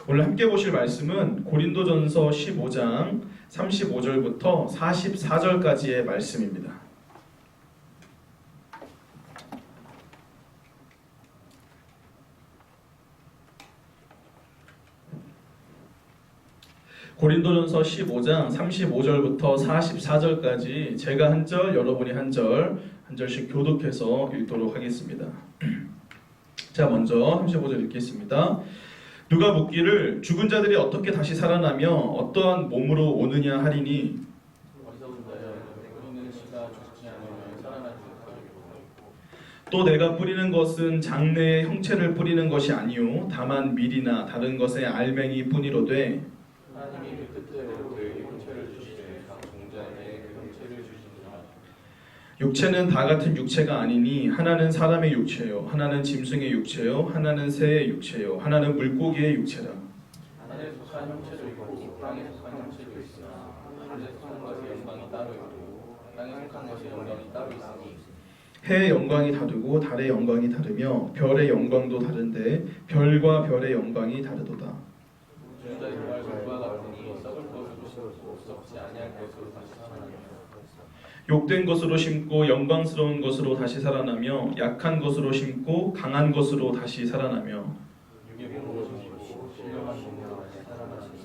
오늘 함께 보실 말씀은 고린도전서 15장 35절부터 44절까지의 말씀입니다. 고린도전서 15장 35절부터 44절까지 제가 한 절, 여러분이 한 절씩 교독해서 읽도록 하겠습니다. 자, 먼저 35절 읽겠습니다. 누가 묻기를 죽은 자들이 어떻게 다시 살아나며 어떠한 몸으로 오느냐 하리니 또 내가 뿌리는 것은 장래의 형체를 뿌리는 것이 아니요 다만 밀이나 다른 것의 알맹이 뿐이로되 하나님이 그 뜻대로 그에게 형체를 주시되 각 종자에게 그 형체를 주시니라. 육체는 다 같은 육체가 아니니 하나는 사람의 육체요 하나는 짐승의 육체요 하나는 새의 육체요 하나는 물고기의 육체라. 하늘에 속한 형체도 있고 땅에 속한 형체도 있으나 하늘에 속한 것의 영광이 따로 있고 땅에 속한 것의 영광이 따로 있으니 해의 영광이 다르고 달의 영광이 다르며 별의 영광도 다른데 별과 별의 영광이 다르도다. 주자의 정말 그와 같으니 썩을 것으로 심고 썩지 아니할 것으로 다시 살아나며 욕된 것으로 심고 영광스러운 것으로 다시 살아나며 약한 것으로 심고 강한 것으로 다시 살아나며 육의 몸으로 심고 신령한 몸으로 다시 살아나시니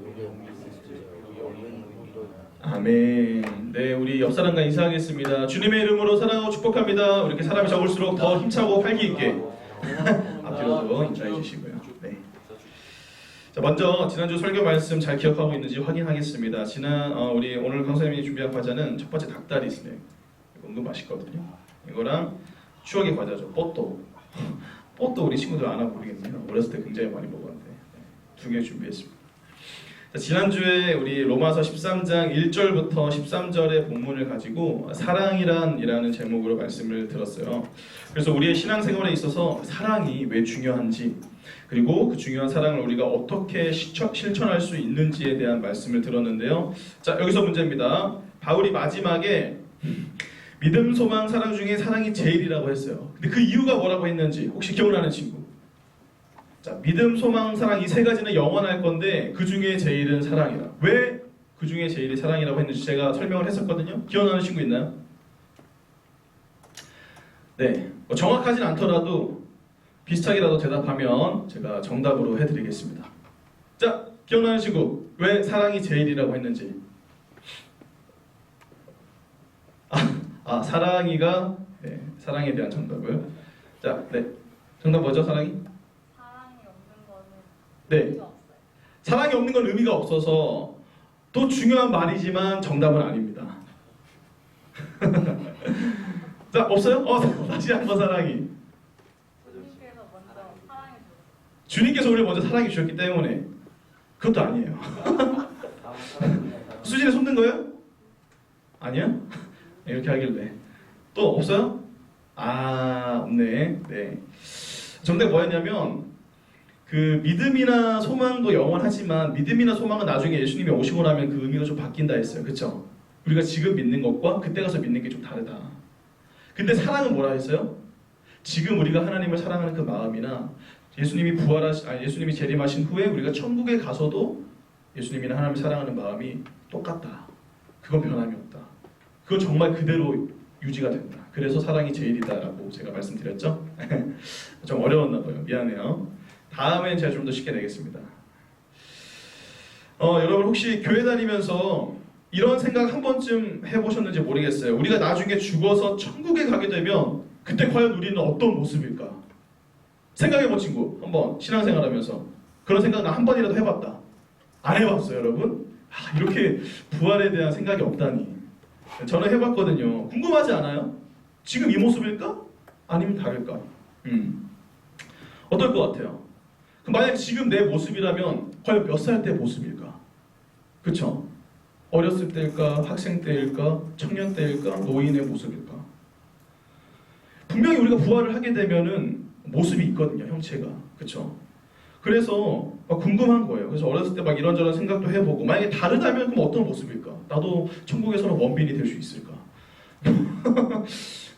육의 몸이 있을지 여기 없는 몸이로다. 아멘. 네, 우리 옆 사람과 인사하겠습니다. 주님의 이름으로 사랑하고 축복합니다. 이렇게 사람이 적을수록 더 힘차고 활기 있게 앞뒤로도 인사해 주시고요. 네. 자, 먼저 지난주 설교 말씀 잘 기억하고 있는지 확인하겠습니다. 우리 오늘 강사님이 준비한 과자는 첫 번째 닭다리 스낵. 이거 은근 맛있거든요. 이거랑 추억의 과자죠. 뽀또. 뽀또 우리 친구들 아나 모르겠네요. 어렸을 때 굉장히 많이 먹었는데 두 개 준비했습니다. 자, 지난주에 우리 로마서 13장 1절부터 13절의 본문을 가지고 사랑이란이라는 제목으로 말씀을 들었어요. 그래서 우리의 신앙생활에 있어서 사랑이 왜 중요한지 그리고 그 중요한 사랑을 우리가 어떻게 실천할 수 있는지에 대한 말씀을 들었는데요. 자, 여기서 문제입니다. 바울이 마지막에 믿음, 소망, 사랑 중에 사랑이 제일이라고 했어요. 근데 그 이유가 뭐라고 했는지 혹시 기억나는 친구? 자, 믿음, 소망, 사랑 이 세 가지는 영원할 건데 그 중에 제일은 사랑이라. 왜 그 중에 제일이 사랑이라고 했는지 제가 설명을 했었거든요. 기억나는 친구 있나요? 네, 정확하진 않더라도 비슷하게라도 대답하면 제가 정답으로 해드리겠습니다. 자, 기억나는 친구 왜 사랑이 제일이라고 했는지. 사랑이가 네, 사랑에 대한 정답을. 자, 네, 정답 뭐죠? 사랑이? 네, 사랑이 없는 건 의미가 없어서 또 중요한 말이지만 정답은 아닙니다. 자, 없어요? 다시 한번 사랑이. 주님께서 우리 먼저 사랑해 주셨기 때문에. 그것도 아니에요. 수진이 손든 거예요? 아니야? 이렇게 하길래. 또 없어요? 없네. 네. 정답이 뭐였냐면 그 믿음이나 소망도 영원하지만 믿음이나 소망은 나중에 예수님이 오시고 나면 그 의미가 좀 바뀐다 했어요. 그렇죠? 우리가 지금 믿는 것과 그때 가서 믿는 게 좀 다르다. 근데 사랑은 뭐라 했어요? 지금 우리가 하나님을 사랑하는 그 마음이나 예수님이 재림하신 후에 우리가 천국에 가서도 예수님이나 하나님을 사랑하는 마음이 똑같다. 그건 변함이 없다. 그건 정말 그대로 유지가 된다. 그래서 사랑이 제일이다라고 제가 말씀드렸죠? 좀 어려웠나 봐요. 미안해요. 다음엔 제가 좀 더 쉽게 내겠습니다. 여러분 혹시 교회 다니면서 이런 생각 한 번쯤 해보셨는지 모르겠어요. 우리가 나중에 죽어서 천국에 가게 되면 그때 과연 우리는 어떤 모습일까? 생각해본 친구 한번 신앙생활하면서 그런 생각 나 한 번이라도 해봤다. 안 해봤어요, 여러분? 이렇게 부활에 대한 생각이 없다니. 저는 해봤거든요. 궁금하지 않아요? 지금 이 모습일까? 아니면 다를까? 어떨 것 같아요? 만약 지금 내 모습이라면 과연 몇 살 때 모습일까? 그쵸? 어렸을 때일까? 학생 때일까? 청년 때일까? 노인의 모습일까? 분명히 우리가 부활을 하게 되면은 모습이 있거든요, 형체가. 그쵸? 그래서 궁금한 거예요. 그래서 어렸을 때 막 이런저런 생각도 해보고 만약에 다르다면 그럼 어떤 모습일까? 나도 천국에서는 원빈이 될 수 있을까?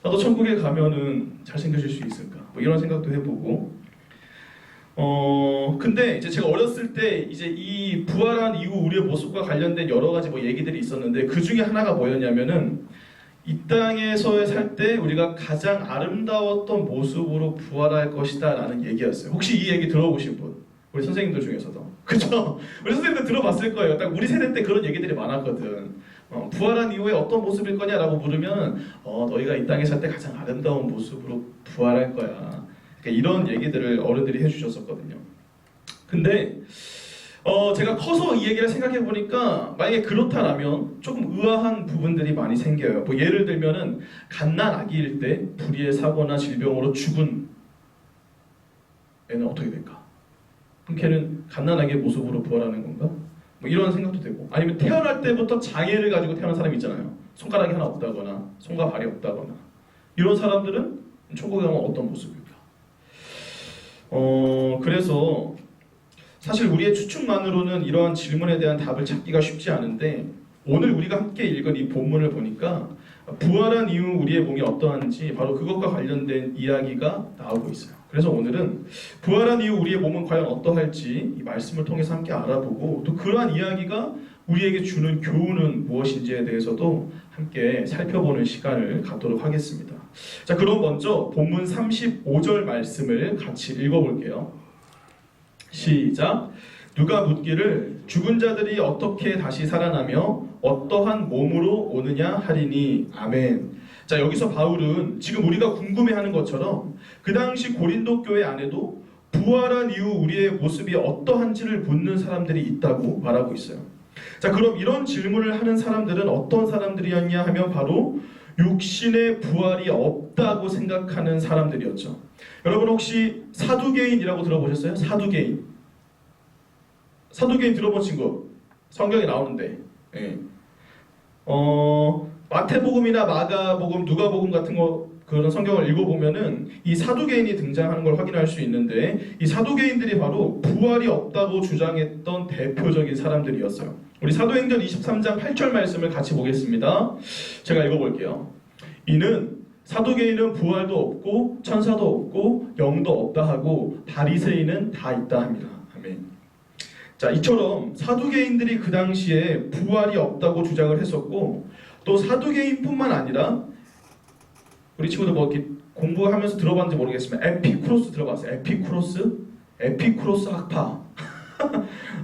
나도 천국에 가면은 잘생겨질 수 있을까? 뭐 이런 생각도 해보고 근데 이제 제가 어렸을 때 이제 이 부활한 이후 우리의 모습과 관련된 여러 가지 뭐 얘기들이 있었는데 그 중에 하나가 뭐였냐면은 이 땅에서 살 때 우리가 가장 아름다웠던 모습으로 부활할 것이다 라는 얘기였어요. 혹시 이 얘기 들어보신 분? 우리 선생님들 중에서도. 그쵸? 우리 선생님들 들어봤을 거예요. 딱 우리 세대 때 그런 얘기들이 많았거든. 부활한 이후에 어떤 모습일 거냐라고 물으면 너희가 이 땅에 살 때 가장 아름다운 모습으로 부활할 거야. 그러니까 이런 얘기들을 어른들이 해주셨었거든요. 근데 제가 커서 이 얘기를 생각해 보니까 만약에 그렇다라면 조금 의아한 부분들이 많이 생겨요. 뭐 예를 들면은 갓난 아기일 때 불의의 사고나 질병으로 죽은 애는 어떻게 될까? 그럼 걔는 갓난 아기의 모습으로 부활하는 건가? 뭐 이런 생각도 되고, 아니면 태어날 때부터 장애를 가지고 태어난 사람이 있잖아요. 손가락이 하나 없다거나 손과 발이 없다거나 이런 사람들은 천국에 가면 어떤 모습일까? 그래서 사실 우리의 추측만으로는 이러한 질문에 대한 답을 찾기가 쉽지 않은데 오늘 우리가 함께 읽은 이 본문을 보니까 부활한 이후 우리의 몸이 어떠한지 바로 그것과 관련된 이야기가 나오고 있어요. 그래서 오늘은 부활한 이후 우리의 몸은 과연 어떠할지 이 말씀을 통해서 함께 알아보고 또 그러한 이야기가 우리에게 주는 교훈은 무엇인지에 대해서도 함께 살펴보는 시간을 갖도록 하겠습니다. 자, 그럼 먼저 본문 35절 말씀을 같이 읽어볼게요. 시작. 누가 묻기를 죽은 자들이 어떻게 다시 살아나며 어떠한 몸으로 오느냐 하리니. 아멘. 자, 여기서 바울은 지금 우리가 궁금해하는 것처럼 그 당시 고린도 교회 안에도 부활한 이후 우리의 모습이 어떠한지를 묻는 사람들이 있다고 말하고 있어요. 자, 그럼 이런 질문을 하는 사람들은 어떤 사람들이었냐 하면 바로 육신의 부활이 없다고 생각하는 사람들이었죠. 여러분 혹시 사두개인이라고 들어보셨어요? 사두개인. 사두개인 들어본 친구 성경에 나오는데, 예. 마태복음이나 마가복음, 누가복음 같은 거 그런 성경을 읽어보면은 이 사두개인이 등장하는 걸 확인할 수 있는데 이 사두개인들이 바로 부활이 없다고 주장했던 대표적인 사람들이었어요. 우리 사도행전 23장 8절 말씀을 같이 보겠습니다. 제가 읽어볼게요. 이는 사두개인은 부활도 없고 천사도 없고 영도 없다 하고 바리새인은 다 있다 합니다. 아멘. 자, 이처럼 사두개인들이 그 당시에 부활이 없다고 주장을 했었고 또 사두개인뿐만 아니라 우리 친구들 뭐 이렇게 공부하면서 들어봤는지 모르겠지만 에피쿠로스 들어봤어요? 에피쿠로스 학파.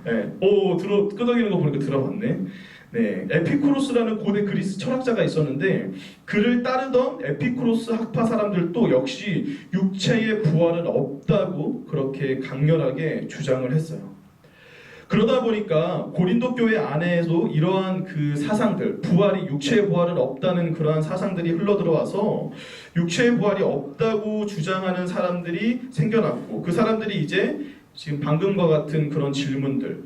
네. 끄덕이는 거 보니까 들어봤네. 네, 에피쿠로스라는 고대 그리스 철학자가 있었는데 그를 따르던 에피쿠로스 학파 사람들도 역시 육체의 부활은 없다고 그렇게 강렬하게 주장을 했어요. 그러다 보니까 고린도 교회 안에도 이러한 그 사상들, 부활이 육체의 부활은 없다는 그러한 사상들이 흘러들어와서 육체의 부활이 없다고 주장하는 사람들이 생겨났고 그 사람들이 이제 지금 방금과 같은 그런 질문들,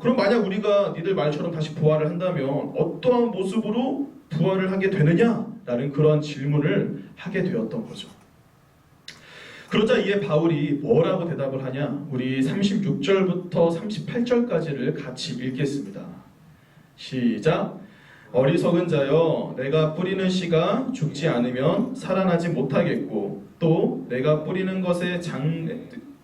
그럼 만약 우리가 니들 말처럼 다시 부활을 한다면 어떠한 모습으로 부활을 하게 되느냐라는 그런 질문을 하게 되었던 거죠. 그러자 이에 바울이 뭐라고 대답을 하냐? 우리 36절부터 38절까지를 같이 읽겠습니다. 시작. 어리석은 자여, 내가 뿌리는 씨가 죽지 않으면 살아나지 못하겠고 또 내가 뿌리는 것에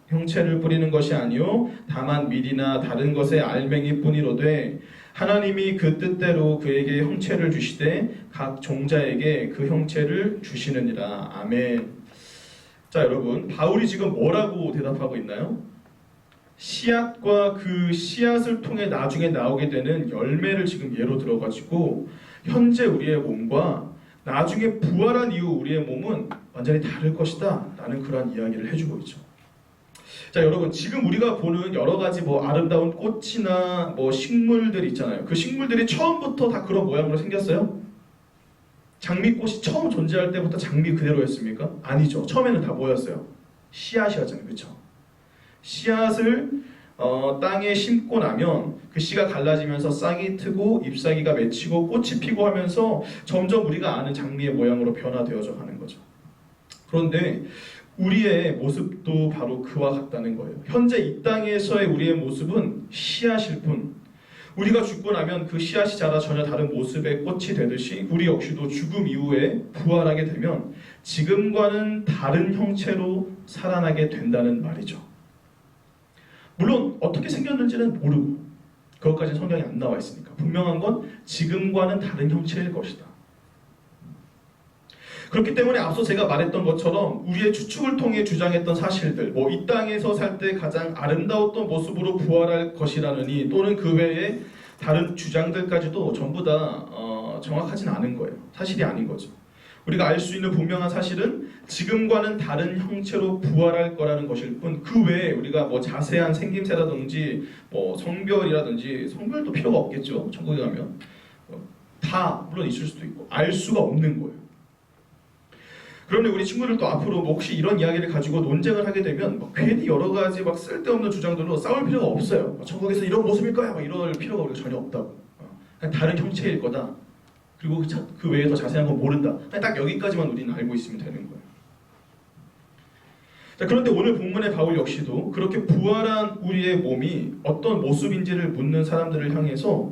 형체를 뿌리는 것이 아니요 다만 밀이나 다른 것의 알맹이 뿐이로되 하나님이 그 뜻대로 그에게 형체를 주시되 각 종자에게 그 형체를 주시느니라. 아멘. 자, 여러분, 바울이 지금 뭐라고 대답하고 있나요? 씨앗과 그 씨앗을 통해 나중에 나오게 되는 열매를 지금 예로 들어가지고 현재 우리의 몸과 나중에 부활한 이후 우리의 몸은 완전히 다를 것이다 라는 그런 이야기를 해주고 있죠. 자, 여러분, 지금 우리가 보는 여러 가지 뭐 아름다운 꽃이나 뭐 식물들 있잖아요. 그 식물들이 처음부터 다 그런 모양으로 생겼어요? 장미꽃이 처음 존재할 때부터 장미 그대로였습니까? 아니죠. 처음에는 다 뭐였어요? 씨앗이었잖아요. 그렇죠? 씨앗을 땅에 심고 나면 그 씨가 갈라지면서 싹이 트고 잎사귀가 맺히고 꽃이 피고 하면서 점점 우리가 아는 장미의 모양으로 변화되어져 가는 거죠. 그런데 우리의 모습도 바로 그와 같다는 거예요. 현재 이 땅에서의 우리의 모습은 씨앗일 뿐 우리가 죽고 나면 그 씨앗이 자라 전혀 다른 모습의 꽃이 되듯이 우리 역시도 죽음 이후에 부활하게 되면 지금과는 다른 형체로 살아나게 된다는 말이죠. 물론 어떻게 생겼는지는 모르고 그것까지는 성경에 안 나와 있으니까 분명한 건 지금과는 다른 형체일 것이다. 그렇기 때문에 앞서 제가 말했던 것처럼 우리의 추측을 통해 주장했던 사실들, 뭐 이 땅에서 살 때 가장 아름다웠던 모습으로 부활할 것이라느니 또는 그 외에 다른 주장들까지도 전부 다 정확하진 않은 거예요. 사실이 아닌 거죠. 우리가 알 수 있는 분명한 사실은 지금과는 다른 형체로 부활할 거라는 것일 뿐, 그 외에 우리가 뭐 자세한 생김새라든지 뭐 성별이라든지, 성별도 필요가 없겠죠. 천국에 가면 다 물론 있을 수도 있고 알 수가 없는 거예요. 그런데 우리 친구들도 앞으로 뭐 혹시 이런 이야기를 가지고 논쟁을 하게 되면 막 괜히 여러 가지 막 쓸데없는 주장들로 싸울 필요가 없어요. 천국에서 이런 모습일 거야, 막 이럴 필요가 우리가 전혀 없다고. 그냥 다른 형체일 거다. 그리고 그 외에 더 자세한 건 모른다. 딱 여기까지만 우리는 알고 있으면 되는 거예요. 자, 그런데 오늘 본문의 바울 역시도 그렇게 부활한 우리의 몸이 어떤 모습인지를 묻는 사람들을 향해서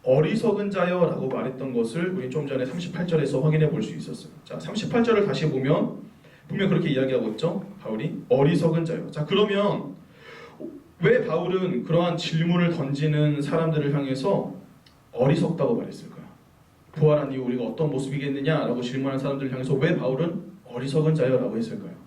어리석은 자여 라고 말했던 것을 우리 좀 전에 38절에서 확인해 볼 수 있었어요. 자, 38절을 다시 보면 분명 그렇게 이야기하고 있죠. 바울이 어리석은 자여. 자, 그러면 왜 바울은 그러한 질문을 던지는 사람들을 향해서 어리석다고 말했을까요? 부활한 이후 우리가 어떤 모습이겠느냐라고 질문하는 사람들을 향해서 왜 바울은 어리석은 자여 라고 했을까요?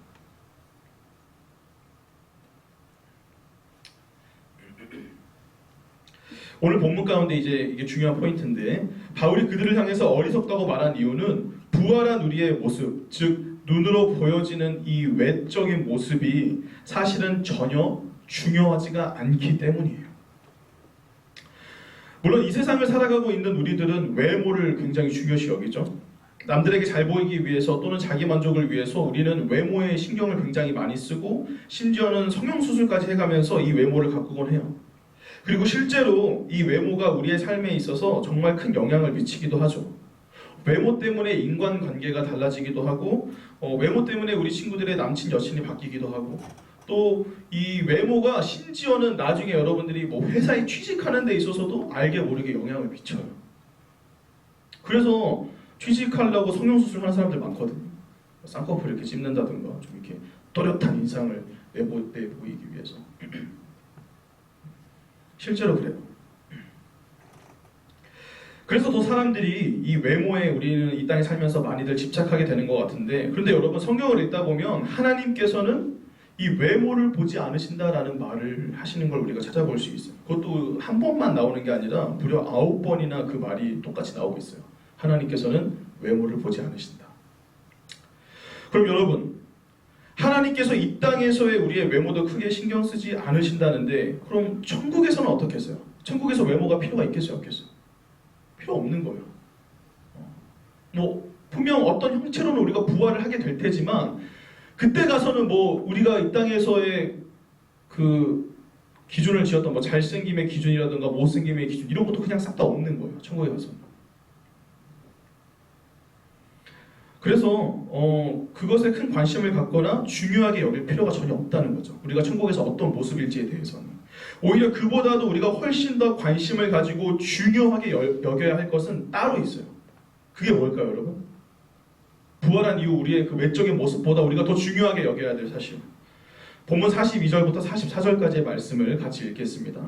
오늘 본문 가운데 이게 중요한 포인트인데, 바울이 그들을 향해서 어리석다고 말한 이유는 부활한 우리의 모습, 즉 눈으로 보여지는 이 외적인 모습이 사실은 전혀 중요하지가 않기 때문이에요. 물론 이 세상을 살아가고 있는 우리들은 외모를 굉장히 중요시 여기죠. 남들에게 잘 보이기 위해서 또는 자기 만족을 위해서 우리는 외모에 신경을 굉장히 많이 쓰고 심지어는 성형수술까지 해가면서 이 외모를 가꾸곤 해요. 그리고 실제로 이 외모가 우리의 삶에 있어서 정말 큰 영향을 미치기도 하죠. 외모 때문에 인간관계가 달라지기도 하고 외모 때문에 우리 친구들의 남친 여친이 바뀌기도 하고, 또 이 외모가 심지어는 나중에 여러분들이 뭐 회사에 취직하는 데 있어서도 알게 모르게 영향을 미쳐요. 그래서 취직하려고 성형수술 하는 사람들 많거든요. 쌍꺼풀 이렇게 찝는다든가 좀 이렇게 또렷한 인상을 내보이기 위해서. 실제로 그래요. 그래서 더 사람들이 이 외모에 우리는 이 땅에 살면서 많이들 집착하게 되는 것 같은데, 그런데 여러분 성경을 읽다 보면 하나님께서는 이 외모를 보지 않으신다라는 말을 하시는 걸 우리가 찾아볼 수 있어요. 그것도 한 번만 나오는 게 아니라 무려 9번이나 그 말이 똑같이 나오고 있어요. 하나님께서는 외모를 보지 않으신다. 그럼 여러분, 하나님께서 이 땅에서의 우리의 외모도 크게 신경 쓰지 않으신다는데, 그럼 천국에서는 어떻겠어요? 천국에서 외모가 필요가 있겠어요, 없겠어요? 필요 없는 거예요. 뭐 분명 어떤 형체로는 우리가 부활을 하게 될 테지만, 그때 가서는 뭐 우리가 이 땅에서의 그 기준을 지었던 뭐 잘생김의 기준이라든가 못생김의 기준, 이런 것도 그냥 싹 다 없는 거예요, 천국에 가서는. 그래서 그것에 큰 관심을 갖거나 중요하게 여길 필요가 전혀 없다는 거죠. 우리가 천국에서 어떤 모습일지에 대해서는. 오히려 그보다도 우리가 훨씬 더 관심을 가지고 중요하게 여겨야 할 것은 따로 있어요. 그게 뭘까요, 여러분? 부활한 이후 우리의 그 외적인 모습보다 우리가 더 중요하게 여겨야 될 사실. 본문 42절부터 44절까지의 말씀을 같이 읽겠습니다.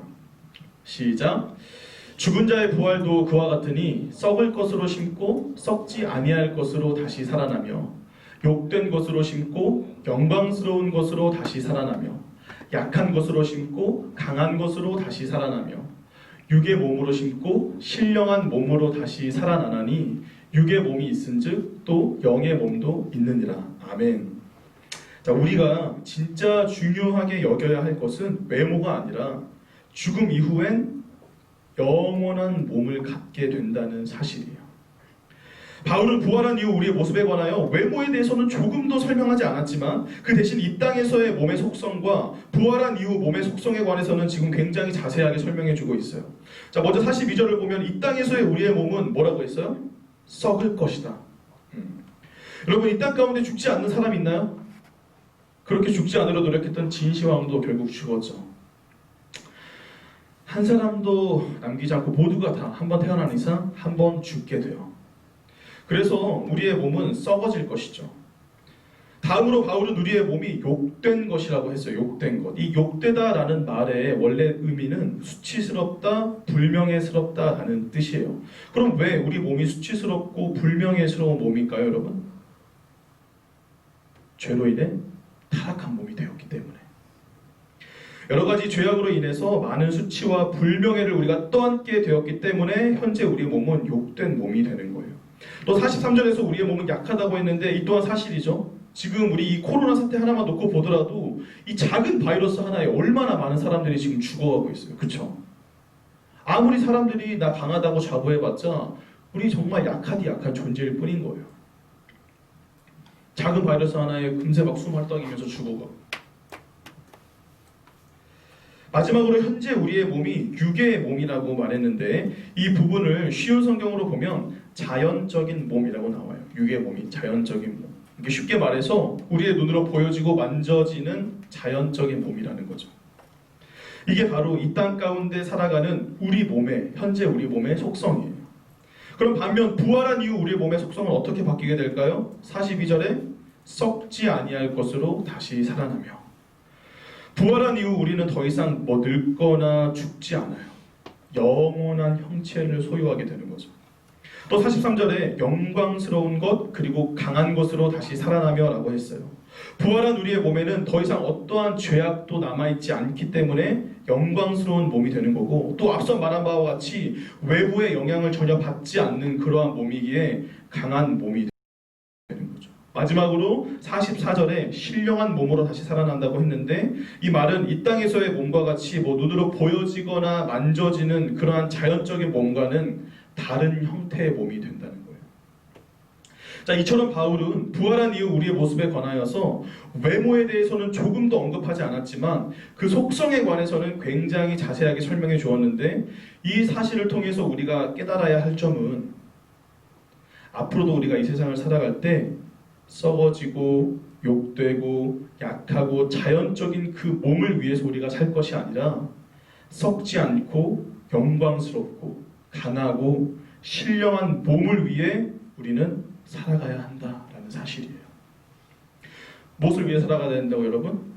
시작. 죽은 자의 부활도 그와 같으니 썩을 것으로 심고 썩지 아니할 것으로 다시 살아나며, 욕된 것으로 심고 영광스러운 것으로 다시 살아나며, 약한 것으로 심고 강한 것으로 다시 살아나며, 육의 몸으로 심고 신령한 몸으로 다시 살아나나니 육의 몸이 있은즉 또 영의 몸도 있느니라. 아멘. 자, 우리가 진짜 중요하게 여겨야 할 것은 외모가 아니라 죽음 이후엔 영원한 몸을 갖게 된다는 사실이에요. 바울은 부활한 이후 우리의 모습에 관하여 외모에 대해서는 조금도 설명하지 않았지만, 그 대신 이 땅에서의 몸의 속성과 부활한 이후 몸의 속성에 관해서는 지금 굉장히 자세하게 설명해주고 있어요. 자, 먼저 42절을 보면 이 땅에서의 우리의 몸은 뭐라고 했어요? 썩을 것이다. 여러분, 이 땅 가운데 죽지 않는 사람 있나요? 그렇게 죽지 않으려 노력했던 진시황도 결국 죽었죠. 한 사람도 남기지 않고 모두가 다 한 번 태어난 이상 한 번 죽게 돼요. 그래서 우리의 몸은 썩어질 것이죠. 다음으로 바울은 우리의 몸이 욕된 것이라고 했어요. 욕된 것. 이 욕되다라는 말의 원래 의미는 수치스럽다, 불명예스럽다라는 뜻이에요. 그럼 왜 우리 몸이 수치스럽고 불명예스러운 몸일까요, 여러분? 죄로 인해 타락한 몸이 되었기 때문에. 여러 가지 죄악으로 인해서 많은 수치와 불명예를 우리가 떠안게 되었기 때문에 현재 우리의 몸은 욕된 몸이 되는 거예요. 또 43절에서 우리의 몸은 약하다고 했는데 이 또한 사실이죠. 지금 우리 이 코로나 사태 하나만 놓고 보더라도 이 작은 바이러스 하나에 얼마나 많은 사람들이 지금 죽어가고 있어요. 그렇죠? 아무리 사람들이 나 강하다고 자부해봤자 우리 정말 약하디 약한 존재일 뿐인 거예요. 작은 바이러스 하나에 금세 막 숨 헐떡이면서 죽어가고. 마지막으로 현재 우리의 몸이 육의 몸이라고 말했는데 이 부분을 쉬운 성경으로 보면 자연적인 몸이라고 나와요. 육의 몸이 자연적인 몸. 이게 쉽게 말해서 우리의 눈으로 보여지고 만져지는 자연적인 몸이라는 거죠. 이게 바로 이 땅 가운데 살아가는 우리 몸의 현재 우리 몸의 속성이에요. 그럼 반면 부활한 이후 우리의 몸의 속성은 어떻게 바뀌게 될까요? 42절에 썩지 아니할 것으로 다시 살아나며. 부활한 이후 우리는 더 이상 뭐 늙거나 죽지 않아요. 영원한 형체를 소유하게 되는 거죠. 또 43절에 영광스러운 것 그리고 강한 것으로 다시 살아나며 라고 했어요. 부활한 우리의 몸에는 더 이상 어떠한 죄악도 남아있지 않기 때문에 영광스러운 몸이 되는 거고, 또 앞서 말한 바와 같이 외부의 영향을 전혀 받지 않는 그러한 몸이기에 강한 몸이 되는 거죠. 마지막으로 44절에 신령한 몸으로 다시 살아난다고 했는데 이 말은 이 땅에서의 몸과 같이 뭐 눈으로 보여지거나 만져지는 그러한 자연적인 몸과는 다른 형태의 몸이 된다는 거예요. 자, 이처럼 바울은 부활한 이후 우리의 모습에 관하여서 외모에 대해서는 조금도 언급하지 않았지만 그 속성에 관해서는 굉장히 자세하게 설명해 주었는데, 이 사실을 통해서 우리가 깨달아야 할 점은 앞으로도 우리가 이 세상을 살아갈 때 썩어지고 욕되고 약하고 자연적인 그 몸을 위해서 우리가 살 것이 아니라 썩지 않고 영광스럽고 강하고 신령한 몸을 위해 우리는 살아가야 한다라는 사실이에요. 무엇을 위해 살아가야 된다고 여러분?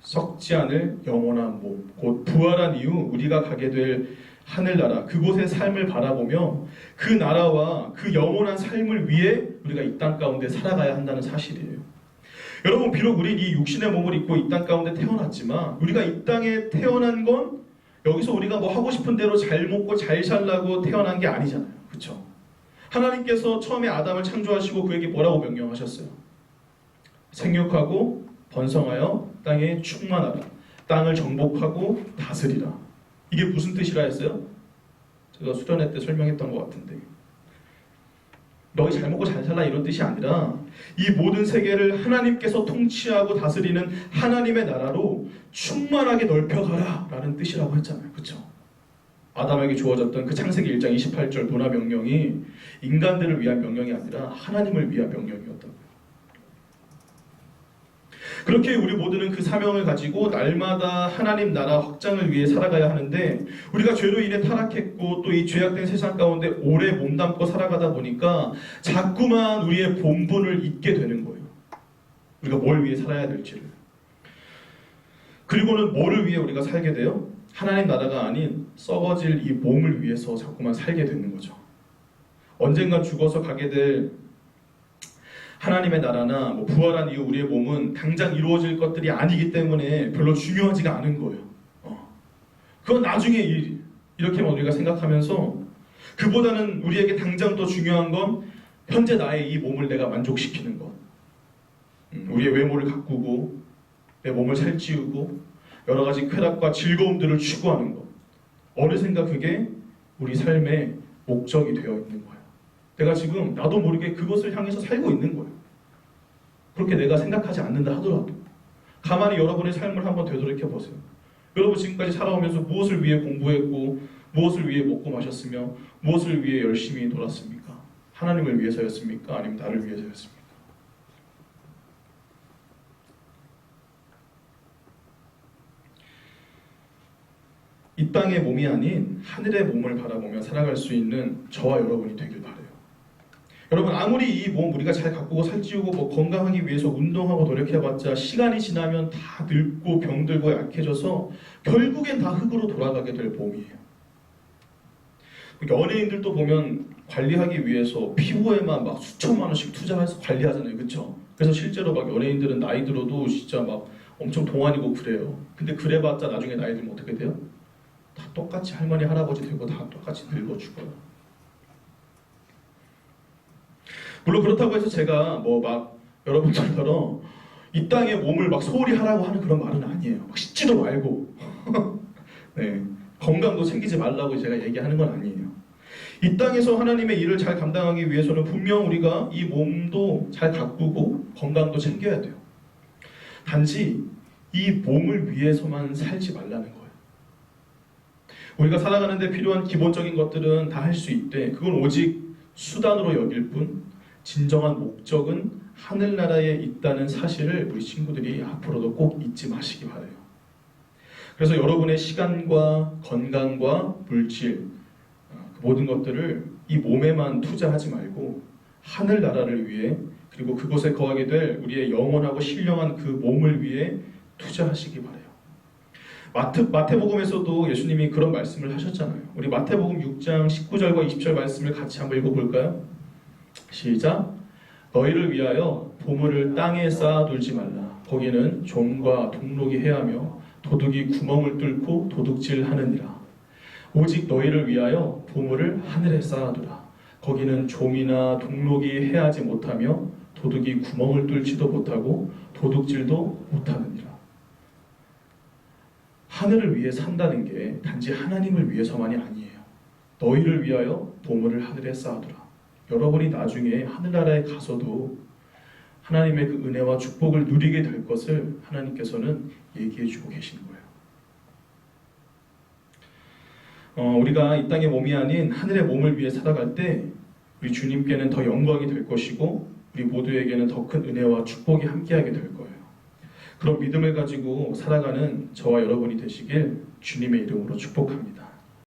썩지 않을 영원한 몸, 곧 부활한 이후 우리가 가게 될 하늘나라, 그곳의 삶을 바라보며 그 나라와 그 영원한 삶을 위해 우리가 이 땅 가운데 살아가야 한다는 사실이에요. 여러분, 비록 우린 이 육신의 몸을 입고 이 땅 가운데 태어났지만 우리가 이 땅에 태어난 건 여기서 우리가 뭐 하고 싶은 대로 잘 먹고 잘 살라고 태어난 게 아니잖아요. 그렇죠? 하나님께서 처음에 아담을 창조하시고 그에게 뭐라고 명령하셨어요? 생육하고 번성하여 땅에 충만하라. 땅을 정복하고 다스리라. 이게 무슨 뜻이라 했어요? 제가 수련회 때 설명했던 것 같은데, 너희 잘 먹고 잘 살라 이런 뜻이 아니라 이 모든 세계를 하나님께서 통치하고 다스리는 하나님의 나라로 충만하게 넓혀가라 라는 뜻이라고 했잖아요. 그렇죠? 아담에게 주어졌던 그 창세기 1장 28절 도나 명령이 인간들을 위한 명령이 아니라 하나님을 위한 명령이었다고요. 그렇게 우리 모두는 그 사명을 가지고 날마다 하나님 나라 확장을 위해 살아가야 하는데, 우리가 죄로 인해 타락했고 또 이 죄악된 세상 가운데 오래 몸담고 살아가다 보니까 자꾸만 우리의 본분을 잊게 되는 거예요. 우리가 뭘 위해 살아야 될지를. 그리고는 뭐를 위해 우리가 살게 돼요? 하나님 나라가 아닌 썩어질 이 몸을 위해서 자꾸만 살게 되는 거죠. 언젠가 죽어서 가게 될 하나님의 나라나 뭐 부활한 이후 우리의 몸은 당장 이루어질 것들이 아니기 때문에 별로 중요하지가 않은 거예요. 그건 나중에 일, 이렇게만 우리가 생각하면서, 그보다는 우리에게 당장 더 중요한 건 현재 나의 이 몸을 내가 만족시키는 것, 우리의 외모를 가꾸고 내 몸을 살찌우고 여러 가지 쾌락과 즐거움들을 추구하는 것, 어느샌가 그게 우리 삶의 목적이 되어 있는 거예요. 내가 지금 나도 모르게 그것을 향해서 살고 있는 거예요. 그렇게 내가 생각하지 않는다 하더라도 가만히 여러분의 삶을 한번 되돌이켜 보세요. 여러분 지금까지 살아오면서 무엇을 위해 공부했고 무엇을 위해 먹고 마셨으며 무엇을 위해 열심히 놀았습니까? 하나님을 위해서였습니까? 아니면 나를 위해서였습니까? 이 땅의 몸이 아닌 하늘의 몸을 바라보며 살아갈 수 있는 저와 여러분이 되길 바라요. 여러분 아무리 이 몸 우리가 잘 가꾸고 살찌우고 뭐 건강하기 위해서 운동하고 노력해봤자 시간이 지나면 다 늙고 병들고 약해져서 결국엔 다 흙으로 돌아가게 될 몸이에요. 연예인들도 보면 관리하기 위해서 피부에만 막 수천만 원씩 투자해서 관리하잖아요, 그렇죠? 그래서 실제로 막 연예인들은 나이 들어도 진짜 막 엄청 동안이고 그래요. 근데 그래봤자 나중에 나이 들면 어떻게 돼요? 다 똑같이 할머니 할아버지 되고 다 똑같이 늙어 죽어요. 물론 그렇다고 해서 제가 뭐 막 여러분들처럼 이 땅에 몸을 막 소홀히 하라고 하는 그런 말은 아니에요. 막 씻지도 말고 네, 건강도 챙기지 말라고 제가 얘기하는 건 아니에요. 이 땅에서 하나님의 일을 잘 감당하기 위해서는 분명 우리가 이 몸도 잘 가꾸고 건강도 챙겨야 돼요. 단지 이 몸을 위해서만 살지 말라는 거예요. 우리가 살아가는 데 필요한 기본적인 것들은 다 할 수 있되 그건 오직 수단으로 여길 뿐 진정한 목적은 하늘나라에 있다는 사실을 우리 친구들이 앞으로도 꼭 잊지 마시기 바라요. 그래서 여러분의 시간과 건강과 물질 그 모든 것들을 이 몸에만 투자하지 말고 하늘나라를 위해 그리고 그곳에 거하게 될 우리의 영원하고 신령한 그 몸을 위해 투자하시기 바라요. 마태복음에서도 예수님이 그런 말씀을 하셨잖아요. 우리 마태복음 6장 19절과 20절 말씀을 같이 한번 읽어볼까요? 시작! 너희를 위하여 보물을 땅에 쌓아둘지 말라. 거기는 좀과 동록이 해하며 도둑이 구멍을 뚫고 도둑질하느니라. 오직 너희를 위하여 보물을 하늘에 쌓아두라. 거기는 좀이나 동록이 해하지 못하며 도둑이 구멍을 뚫지도 못하고 도둑질도 못하느니라. 하늘을 위해 산다는 게 단지 하나님을 위해서만이 아니에요. 너희를 위하여 보물을 하늘에 쌓아두라. 여러분이 나중에 하늘나라에 가서도 하나님의 그 은혜와 축복을 누리게 될 것을 하나님께서는 얘기해 주고 계시는 거예요. 우리가 이 땅의 몸이 아닌 하늘의 몸을 위해 살아갈 때 우리 주님께는 더 영광이 될 것이고 우리 모두에게는 더 큰 은혜와 축복이 함께하게 될 거예요. 그런 믿음을 가지고 살아가는 저와 여러분이 되시길 주님의 이름으로 축복합니다.